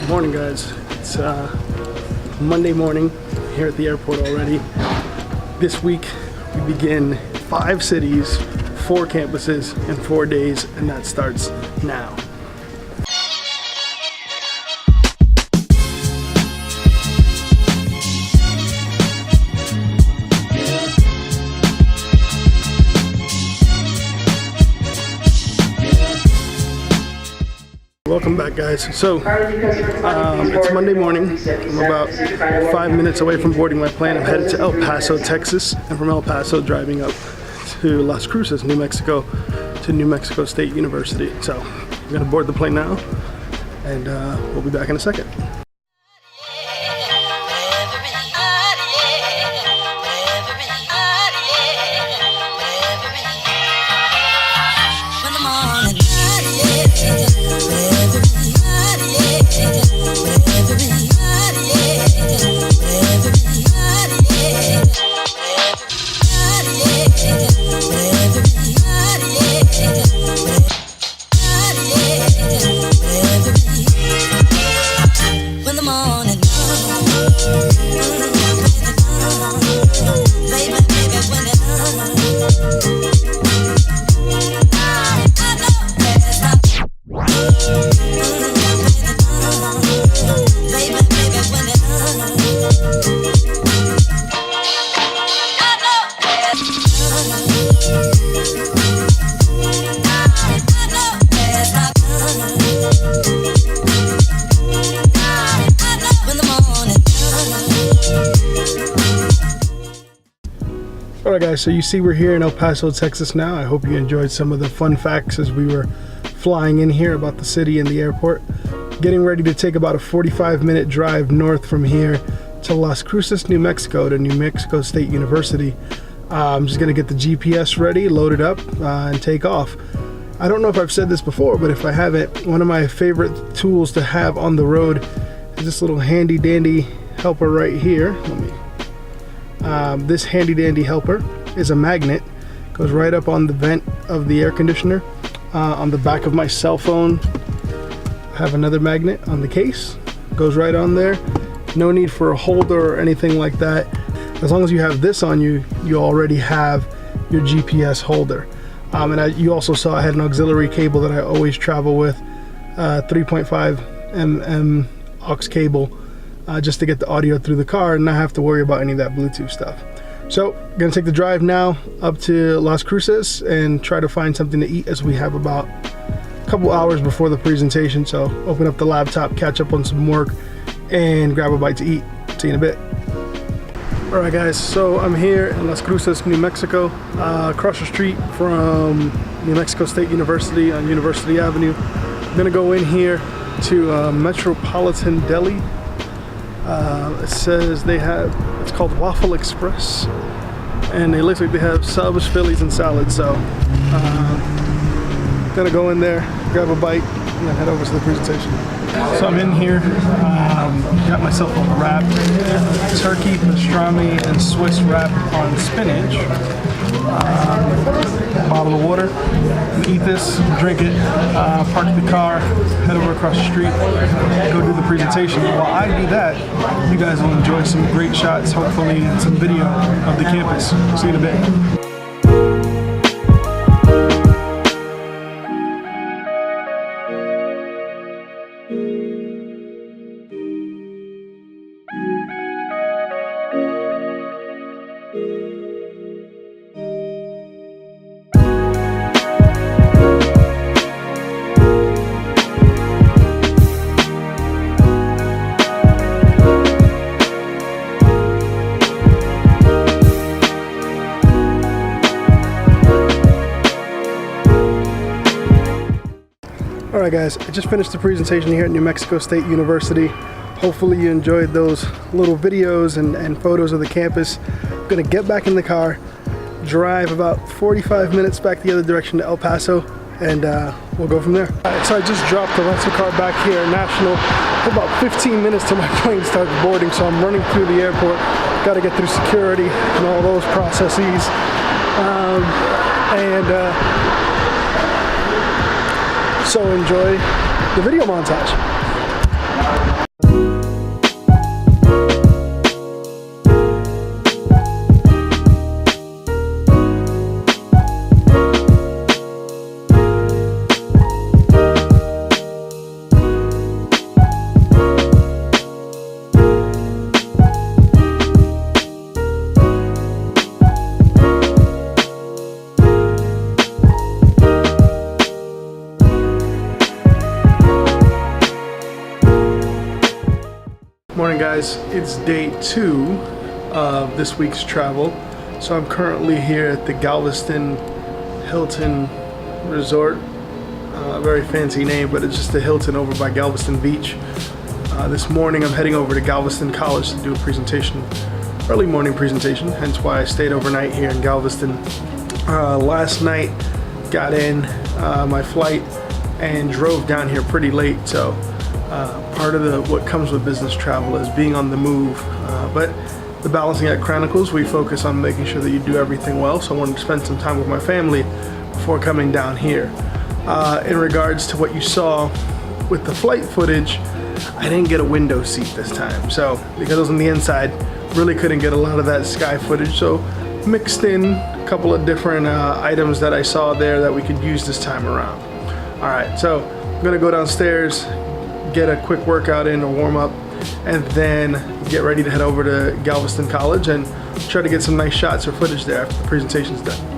Morning, guys. It's Monday morning here at the airport already. This week we begin 5 cities, 4 campuses in 4 days, and that starts now. Welcome back, guys. So it's Monday morning. I'm about 5 minutes away from boarding my plane. I'm headed to El Paso, Texas, and from El Paso driving up to Las Cruces, New Mexico, to New Mexico State University. So I'm gonna board the plane now, and we'll be back in a second. Alright guys, so you see we're here in El Paso, Texas now. I hope you enjoyed some of the fun facts as we were flying in here about the city and the airport. Getting ready to take about a 45-minute drive north from here to Las Cruces, New Mexico, to New Mexico State University. I'm just going to get the GPS ready, load it up, and take off. I don't know if I've said this before, but if I haven't, one of my favorite tools to have on the road is this little handy dandy helper right here. This handy dandy helper is a magnet, goes right up on the vent of the air conditioner. On the back of my cell phone, I have another magnet on the case, goes right on there. No need for a holder or anything like that. As long as you have this on you, you already have your GPS holder. You also saw I had an auxiliary cable that I always travel with, 3.5 mm aux cable, just to get the audio through the car and not have to worry about any of that Bluetooth stuff. So gonna take the drive now up to Las Cruces and try to find something to eat, as we have about a couple hours before the presentation. So open up the laptop, catch up on some work, and grab a bite to eat. See you in a bit. All right guys, so I'm here in Las Cruces, New Mexico, across the street from New Mexico State University on University Avenue. I'm gonna go in here to Metropolitan Deli. It says they have, it's called Waffle Express, and it looks like they have subs, Phillies, and salads. So gonna go in there, grab a bite, and then head over to the presentation. So I'm in here, got myself a wrap, turkey, pastrami, and Swiss wrap on spinach. Bottle of water, eat this, drink it, park the car, head over across the street, go do the presentation. While I do that, you guys will enjoy some great shots, hopefully, and some video of the campus. See you in a bit. Alright guys, I just finished the presentation here at New Mexico State University. Hopefully you enjoyed those little videos and photos of the campus. I'm gonna get back in the car, drive about 45 minutes back the other direction to El Paso, and we'll go from there. So I just dropped the rental car back here at National. About 15 minutes till my plane starts boarding, so I'm running through the airport. Got to get through security and all those processes. So enjoy the video montage. Morning guys, it's day 2 of this week's travel. So I'm currently here at the Galveston Hilton Resort. Very fancy name, but it's just a Hilton over by Galveston Beach. This morning I'm heading over to Galveston College to do a presentation, early morning presentation, hence why I stayed overnight here in Galveston. Last night got in my flight and drove down here pretty late, so part of what comes with business travel is being on the move, but the Balancing Act Chronicles, we focus on making sure that you do everything well, so I wanted to spend some time with my family before coming down here. In regards to what you saw with the flight footage, I didn't get a window seat this time, so because I was on the inside, really couldn't get a lot of that sky footage, so mixed in a couple of different items that I saw there that we could use this time around. Alright, so I'm gonna go downstairs, get a quick workout in, a warm up, and then get ready to head over to Galveston College and try to get some nice shots or footage there after the presentation's done.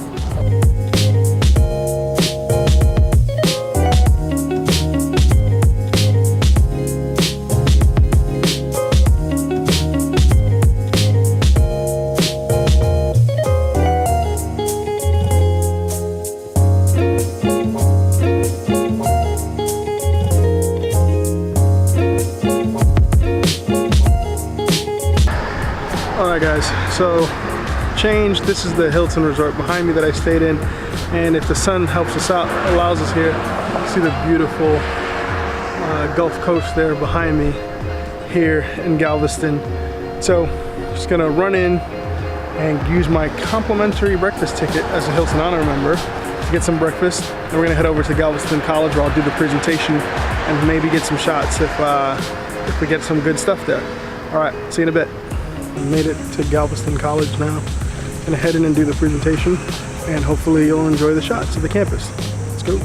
Alright guys, so change. This is the Hilton Resort behind me that I stayed in, and if the sun helps us out, allows us here, see the beautiful Gulf Coast there behind me here in Galveston. So just gonna run in and use my complimentary breakfast ticket as a Hilton Honor member to get some breakfast, and we're gonna head over to Galveston College where I'll do the presentation and maybe get some shots if we get some good stuff there. Alright, see you in a bit. Made it to Galveston College now. Gonna head in and do the presentation, and hopefully you'll enjoy the shots of the campus. Let's go.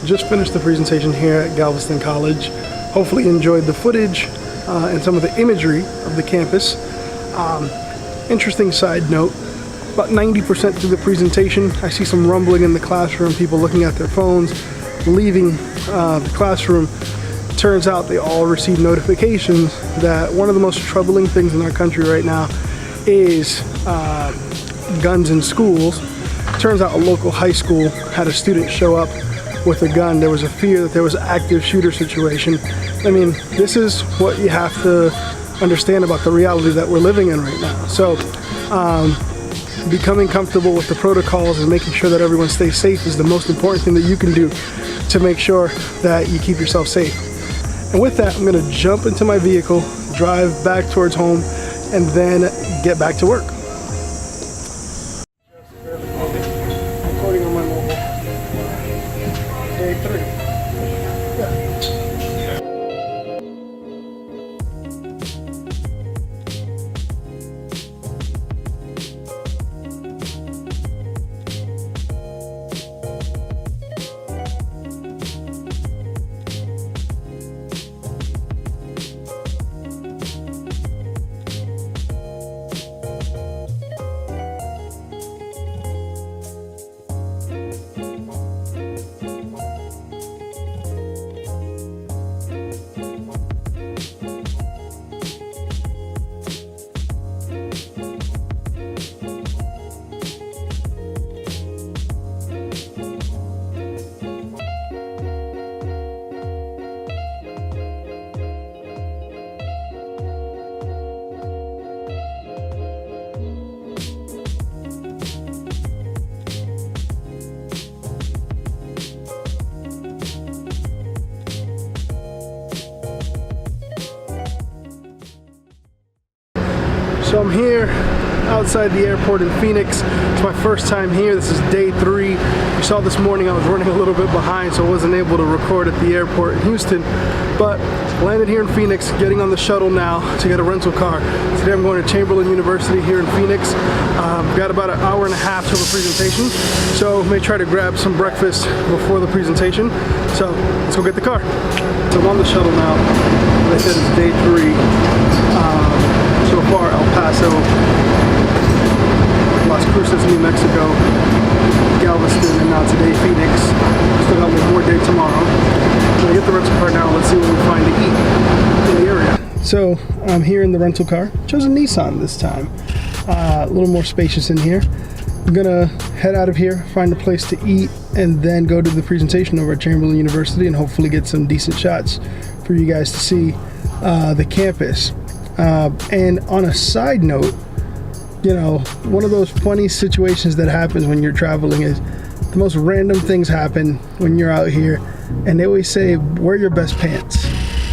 Just finished the presentation here at Galveston College. Hopefully you enjoyed the footage and some of the imagery of the campus. Interesting side note, about 90% through the presentation, I see some rumbling in the classroom, people looking at their phones, leaving the classroom. Turns out they all receive notifications that one of the most troubling things in our country right now is guns in schools. Turns out a local high school had a student show up with a gun. There was a fear that there was an active shooter situation. I mean, this is what you have to understand about the reality that we're living in right now. So becoming comfortable with the protocols and making sure that everyone stays safe is the most important thing that you can do to make sure that you keep yourself safe. And with that, I'm gonna jump into my vehicle, drive back towards home, and then get back to work. Recording on my mobile. Day 3. So I'm here outside the airport in Phoenix. It's my first time here. This is day 3. You saw this morning I was running a little bit behind, so I wasn't able to record at the airport in Houston. But landed here in Phoenix, getting on the shuttle now to get a rental car. Today I'm going to Chamberlain University here in Phoenix. Got about an hour and a half till the presentation, so may try to grab some breakfast before the presentation. So let's go get the car. So I'm on the shuttle now. Like I said, it's day 3. So far, El Paso, Cruces, New Mexico, Galveston, and now today Phoenix. Still got one more day tomorrow. So I get the rental car now. Let's see what we find to eat in the area. So I'm here in the rental car. Chose a Nissan this time. A little more spacious in here. I'm gonna head out of here, find a place to eat, and then go to the presentation over at Chamberlain University and hopefully get some decent shots for you guys to see the campus. And on a side note, you know, one of those funny situations that happens when you're traveling is the most random things happen when you're out here, and they always say, wear your best pants.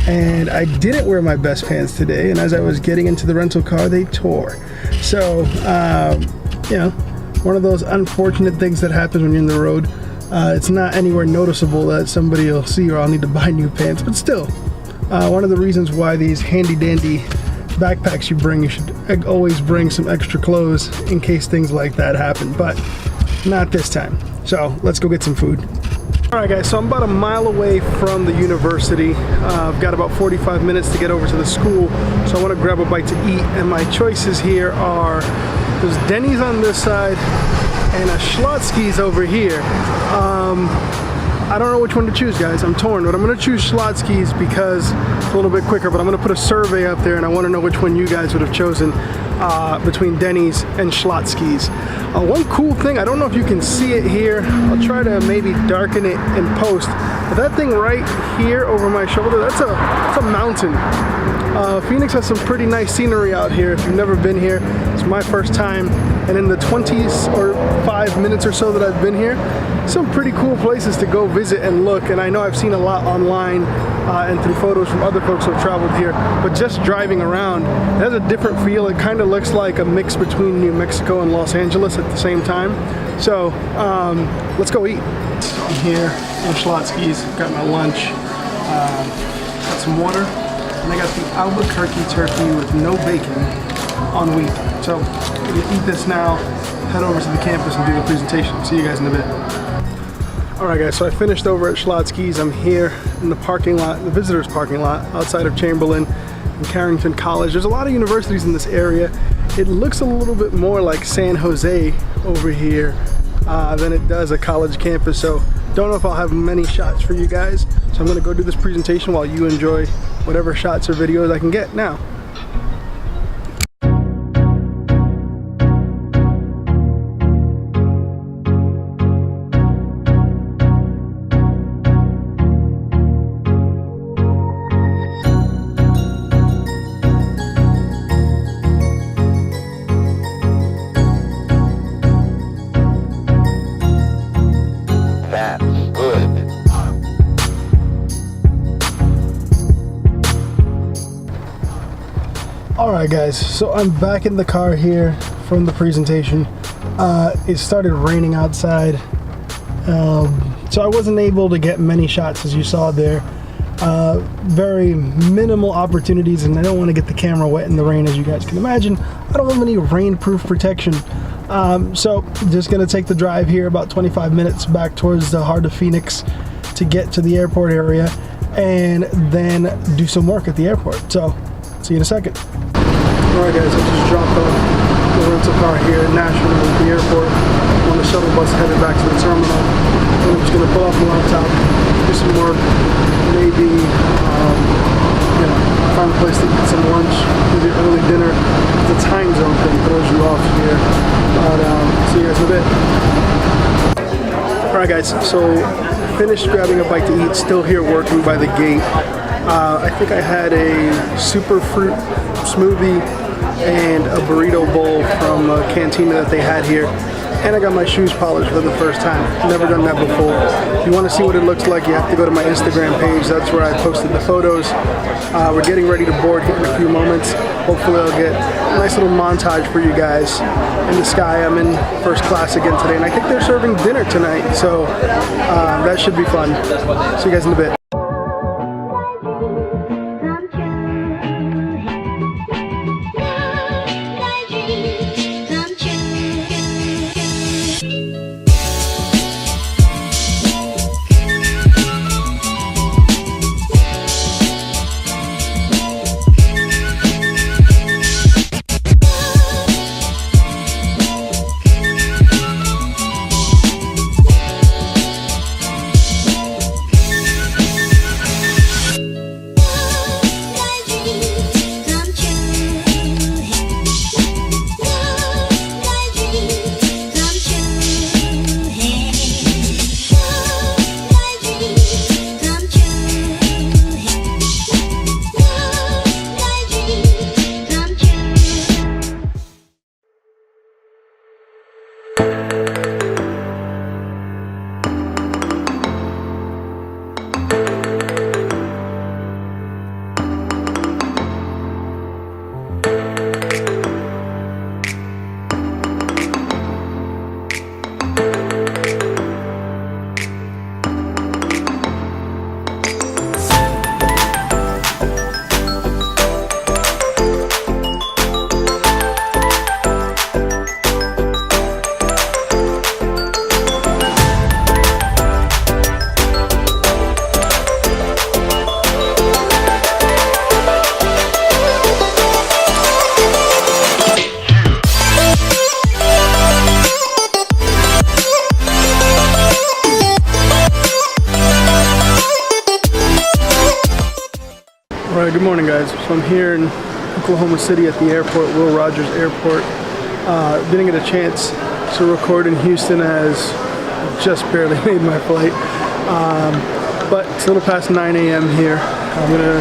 And I didn't wear my best pants today, and as I was getting into the rental car, they tore. So, you know, one of those unfortunate things that happens when you're in the road. It's not anywhere noticeable that somebody will see or I'll need to buy new pants, but still, one of the reasons why these handy dandy backpacks you should always bring some extra clothes in case things like that happen, but not this time. So let's go get some food. All right guys, so I'm about a mile away from the university. I've got about 45 minutes to get over to the school, so I want to grab a bite to eat, and my choices here are, there's Denny's on this side and a Schlotzsky's over here. I don't know which one to choose, guys. I'm torn, but I'm gonna choose Schlotzsky's because it's a little bit quicker, but I'm gonna put a survey up there and I wanna know which one you guys would have chosen between Denny's and Schlotzsky's. One cool thing, I don't know if you can see it here, I'll try to maybe darken it in post, but that thing right here over my shoulder, that's a mountain. Phoenix has some pretty nice scenery out here. If you've never been here, it's my first time, and in the 5 minutes or so that I've been here, some pretty cool places to go visit and look, and I know I've seen a lot online and through photos from other folks who have traveled here, but just driving around, it has a different feel. It kind of looks like a mix between New Mexico and Los Angeles at the same time. So let's go eat. I'm here in Schlotzsky's, got my lunch, got some water, and I got the Albuquerque turkey with no bacon on wheat. So I'm gonna eat this now, head over to the campus and do the presentation. See you guys in a bit. Alright guys, so I finished over at Schlotzsky's. I'm here in the parking lot, the visitors parking lot outside of Chamberlain and Carrington College. There's a lot of universities in this area. It looks a little bit more like San Jose over here than it does a college campus, so don't know if I'll have many shots for you guys. So I'm gonna go do this presentation while you enjoy whatever shots or videos I can get now. Alright guys, so I'm back in the car here from the presentation. It started raining outside, so I wasn't able to get many shots as you saw there. Very minimal opportunities, and I don't want to get the camera wet in the rain, as you guys can imagine. I don't have any rainproof protection. So just gonna take the drive here about 25 minutes back towards the heart of Phoenix to get to the airport area and then do some work at the airport. So see you in a second. Alright guys, I just dropped off the rental car here at National at the airport. I'm on the shuttle bus headed back to the terminal. I'm just gonna pull off the laptop, do some work, maybe you know, find a place to eat some lunch, maybe early dinner. The time zone thing throws you off here. But see you guys in a bit. Alright guys, so finished grabbing a bite to eat, still here working by the gate. I think I had a super fruit smoothie and a burrito bowl from a cantina that they had here. And I got my shoes polished for the first time. Never done that before. If you want to see what it looks like, you have to go to my Instagram page. That's where I posted the photos. We're getting ready to board here in a few moments. Hopefully I'll get a nice little montage for you guys. In the sky, I'm in first class again today, and I think they're serving dinner tonight, so that should be fun. See you guys in a bit. Alright, good morning guys. So I'm here in Oklahoma City at the airport, Will Rogers Airport. Didn't get a chance to record in Houston as just barely made my flight. But it's a little past 9 a.m. here. I'm going to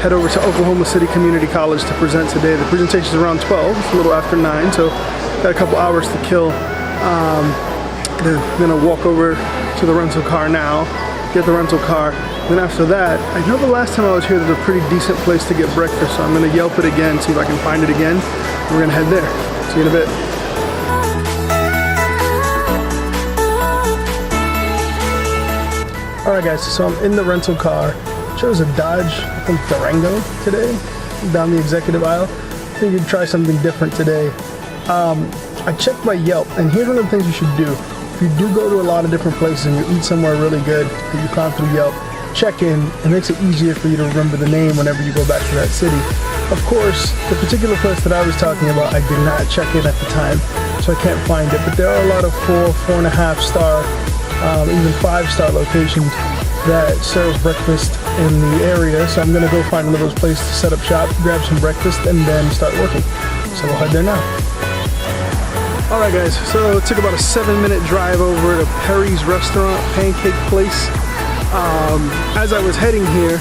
head over to Oklahoma City Community College to present today. The presentation is around 12, it's a little after 9, so got a couple hours to kill. Then I'll walk over to the rental car now, get the rental car. Then after that, I know the last time I was here there's a pretty decent place to get breakfast, so I'm going to Yelp it again, see if I can find it again. We're going to head there. See you in a bit. Alright guys, so I'm in the rental car. Chose a Dodge, I think Durango today, down the executive aisle. I think you'd try something different today. I checked my Yelp, and here's one of the things you should do. If you do go to a lot of different places and you eat somewhere really good that you found through Yelp, check in. It makes it easier for you to remember the name whenever you go back to that city. Of course, the particular place that I was talking about, I did not check in at the time, so I can't find it. But there are a lot of 4.5 star, even 5-star locations that serve breakfast in the area. So I'm gonna go find one of those places to set up shop, grab some breakfast, and then start working. So we'll head there now. Alright guys, so it took about a 7-minute drive over to Perry's Restaurant, Pancake Place. As I was heading here,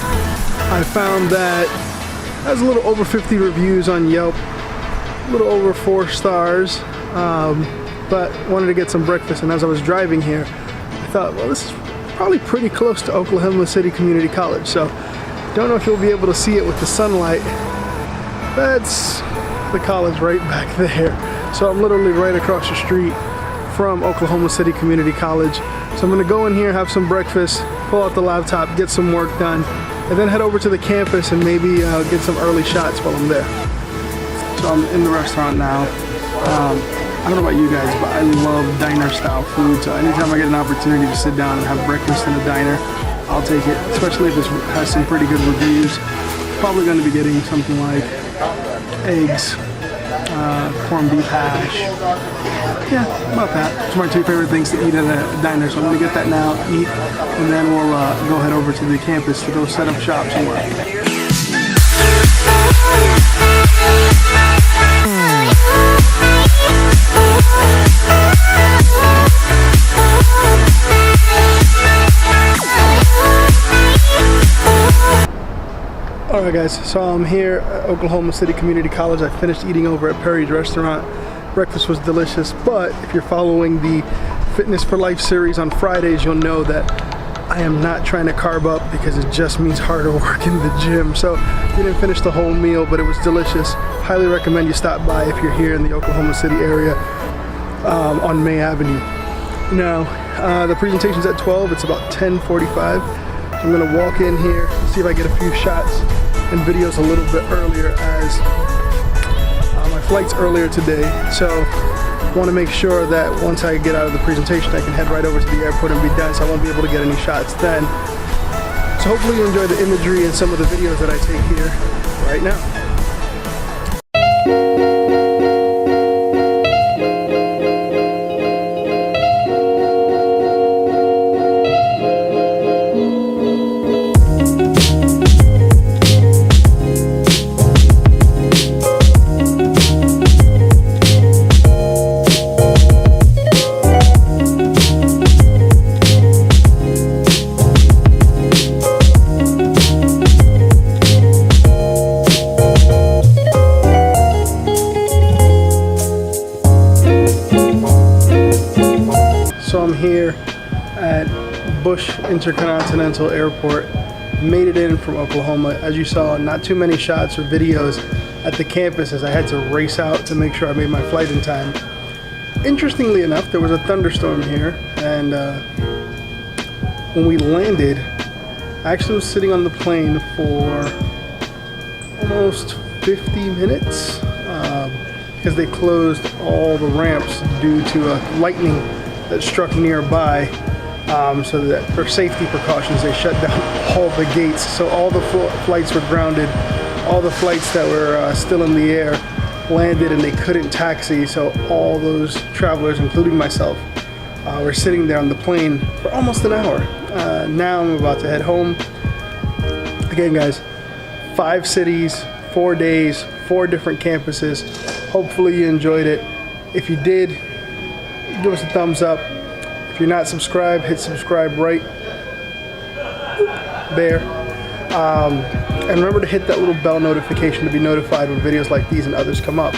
I found that it has a little over 50 reviews on Yelp, a little over 4 stars, but wanted to get some breakfast, and as I was driving here, I thought, well, this is probably pretty close to Oklahoma City Community College, so don't know if you'll be able to see it with the sunlight. That's the college right back there. So I'm literally right across the street from Oklahoma City Community College. So I'm gonna go in here, have some breakfast, pull out the laptop, get some work done, and then head over to the campus and maybe get some early shots while I'm there. So I'm in the restaurant now. I don't know about you guys, but I love diner style food. So anytime I get an opportunity to sit down and have breakfast in a diner, I'll take it, especially if it has some pretty good reviews. Probably gonna be getting something like eggs, corned beef hash. Yeah, about that. It's my 2 favorite things to eat at a diner, so I'm gonna get that now, eat, and then we'll go head over to the campus to go set up shop somewhere. Alright guys, so I'm here at Oklahoma City Community College. I finished eating over at Perry's Restaurant. Breakfast was delicious, but if you're following the Fitness for Life series on Fridays, you'll know that I am not trying to carb up because it just means harder work in the gym. So we didn't finish the whole meal, but it was delicious. Highly recommend you stop by if you're here in the Oklahoma City area on May Avenue. Now, the presentation's at 12. It's about 10:45. I'm gonna walk in here, see if I get a few shots and videos a little bit earlier, as my flight's earlier today. So I want to make sure that once I get out of the presentation, I can head right over to the airport and be done, so I won't be able to get any shots then. So hopefully you enjoy the imagery and some of the videos that I take here right now. So I'm here at Bush Intercontinental Airport. Made it in from Oklahoma. As you saw, not too many shots or videos at the campus as I had to race out to make sure I made my flight in time. Interestingly enough, there was a thunderstorm here, and when we landed, I actually was sitting on the plane for almost 50 minutes because they closed all the ramps due to a lightning that struck nearby, so that for safety precautions they shut down all the gates. So all the flights were grounded. All the flights that were still in the air landed and they couldn't taxi, so all those travelers, including myself, were sitting there on the plane for almost an hour. Now I'm about to head home. Again guys, 5 cities, 4 days, 4 different campuses. Hopefully you enjoyed it. If you did, give us a thumbs up. If you're not subscribed, hit subscribe right there. And remember to hit that little bell notification to be notified when videos like these and others come up.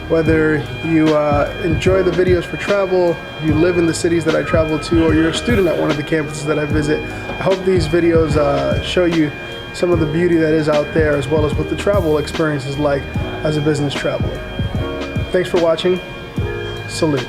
Whether you enjoy the videos for travel, you live in the cities that I travel to, or you're a student at one of the campuses that I visit, I hope these videos show you some of the beauty that is out there, as well as what the travel experience is like as a business traveler. Thanks for watching. Salute.